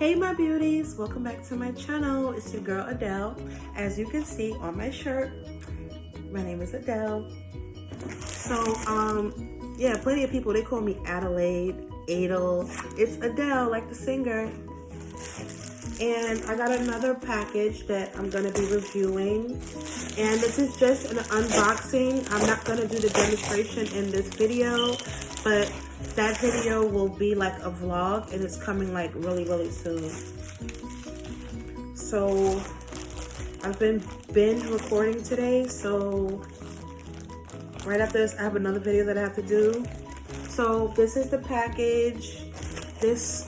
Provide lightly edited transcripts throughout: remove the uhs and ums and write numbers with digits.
Hey my beauties, welcome back to my channel. It's your girl Adele. As you can see on my shirt, my name is Adele. So yeah, plenty of people, they call me Adelaide, Adel. It's Adele, like the singer. And I got another package that I'm gonna be reviewing. And this is just an unboxing. I'm not gonna do the demonstration in this video, but that video will be like a vlog and it's coming like really soon. So I've been binge recording today, so right after this I have another video that I have to do. So this is the package. This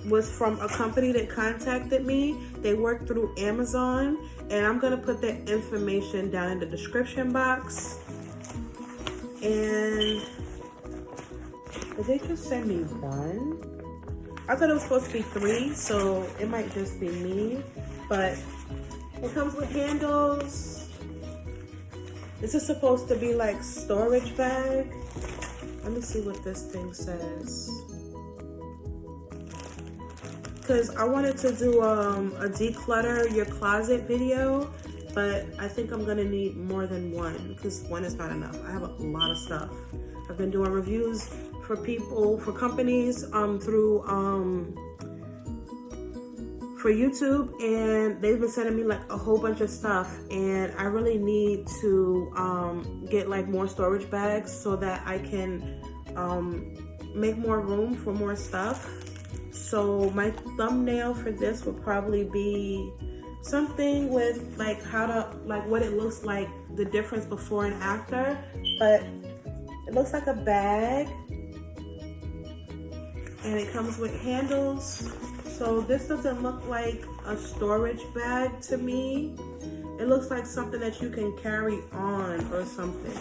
was from a company that contacted me. They work through Amazon, and I'm gonna put the information down in the description box. And did they just send me one? I thought it was supposed to be 3, so it might just be me. But it comes with handles. This is supposed to be like storage bag. Let me see what this thing says. Because I wanted to do a declutter your closet video, but I think I'm gonna need more than one because one is not enough. I have a lot of stuff. I've been doing reviews for people, for companies through for YouTube, and they've been sending me like a whole bunch of stuff, and I really need to get like more storage bags so that I can make more room for more stuff. So my thumbnail for this will probably be something with like how to, like what it looks like, the difference before and after. But it looks like a bag and it comes with handles. So this doesn't look like a storage bag to me. It looks like something that you can carry on or something.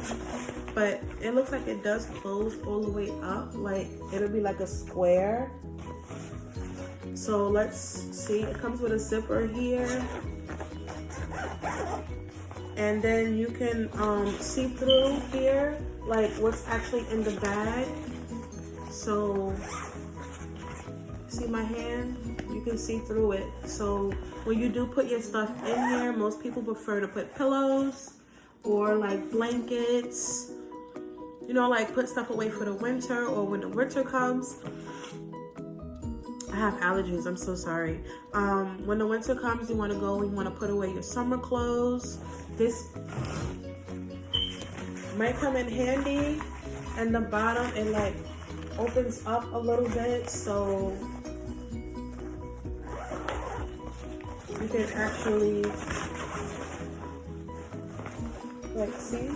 But it looks like it does close all the way up. Like it'll be like a square. So let's see, it comes with a zipper here. And then you can see through here, like what's actually in the bag. So, see my hand? You can see through it. So when you do put your stuff in here, most people prefer to put pillows or like blankets. You know, like put stuff away for the winter or when the winter comes. I have allergies, I'm so sorry. When the winter comes, you want to go, you want to put away your summer clothes. This might come in handy. And the bottom, it like opens up a little bit, so you can actually like see.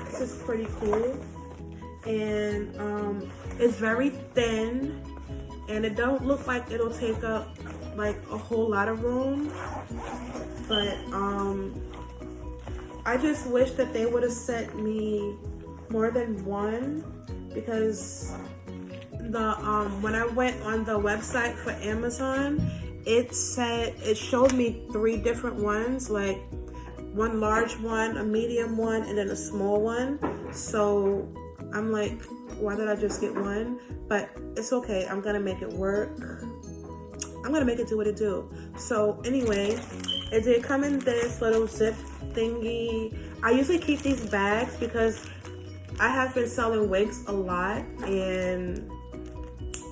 This is pretty cool. And it's very thin, and it don't look like it'll take up like a whole lot of room, but I just wish that they would have sent me more than one, because the when I went on the website for Amazon, it showed me 3 different ones, like one large one, a medium one, and then a small one. So I'm like, why did I just get one? But it's okay, I'm gonna make it work. I'm gonna make it do what it do. So anyway, it did come in this little zip thingy. I usually keep these bags because I have been selling wigs a lot, and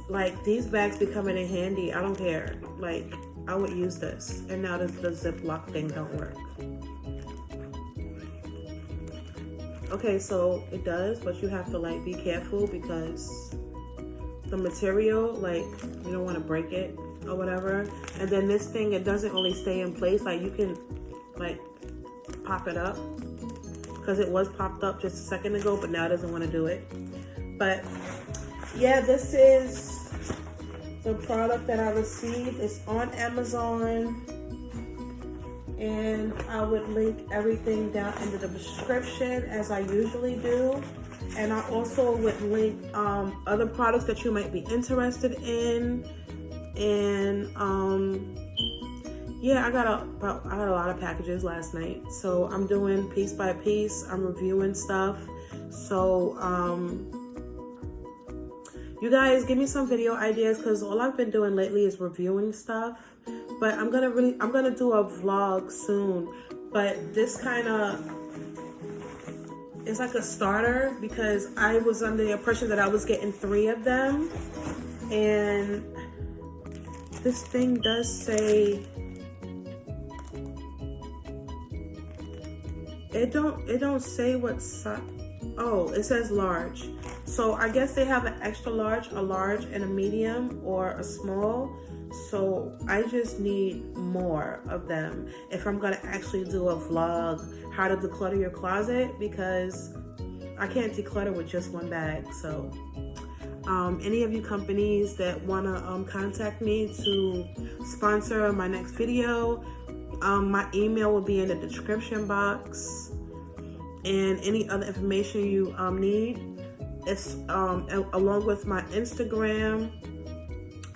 like these bags be coming in handy. I don't care, like I would use this. And now the Ziploc thing don't work. Okay, so it does, but you have to like be careful because the material, like you don't want to break it or whatever. And then this thing, it doesn't only stay in place, like you can like pop it up, because it was popped up just a second ago, but now it doesn't want to do it. But yeah, this is the product that I received. It's on Amazon. And I would link everything down in the description as I usually do. And I also would link other products that you might be interested in. And yeah, I got a lot of packages last night. So I'm doing piece by piece. I'm reviewing stuff. So You guys give me some video ideas, because all I've been doing lately is reviewing stuff. But I'm gonna do a vlog soon. But this kind of is like a starter, because I was under the impression that I was getting 3 of them, and this thing does say it don't say what size. Oh, it says large. So I guess they have an extra large, a large, and a medium, or a small. So I just need more of them if I'm gonna actually do a vlog how to declutter your closet, because I can't declutter with just one bag. So any of you companies that wanna contact me to sponsor my next video, my email will be in the description box, and any other information you need, it's along with my Instagram.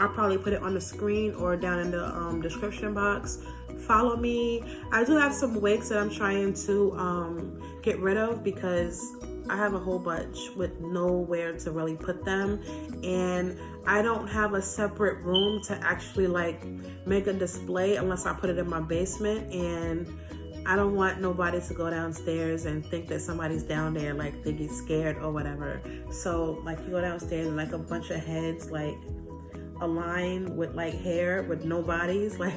I'll probably put it on the screen or down in the description box. Follow me. I do have some wigs that I'm trying to get rid of, because I have a whole bunch with nowhere to really put them, and I don't have a separate room to actually like make a display unless I put it in my basement, and I don't want nobody to go downstairs and think that somebody's down there, like they get scared or whatever. So like you go downstairs and like a bunch of heads, like a line with like hair with no bodies, like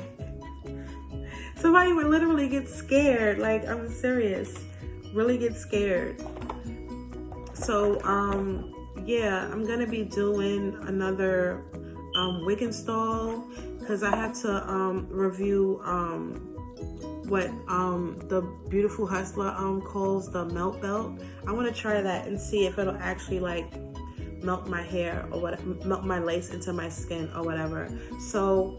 somebody would literally get scared. Like, I'm serious, really get scared. So yeah, I'm gonna be doing another wig install, because I had to review what the Beautiful Hustler calls the melt belt. I want to try that and see if it'll actually like melt my hair or what, melt my lace into my skin or whatever. So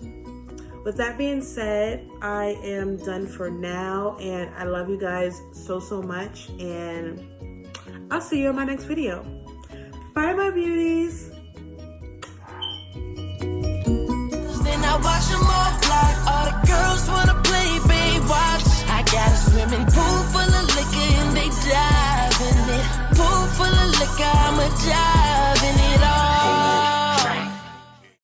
with that being said, I am done for now, and I love you guys so much, and I'll see you in my next video. Bye, my beauties. Then I wash them off like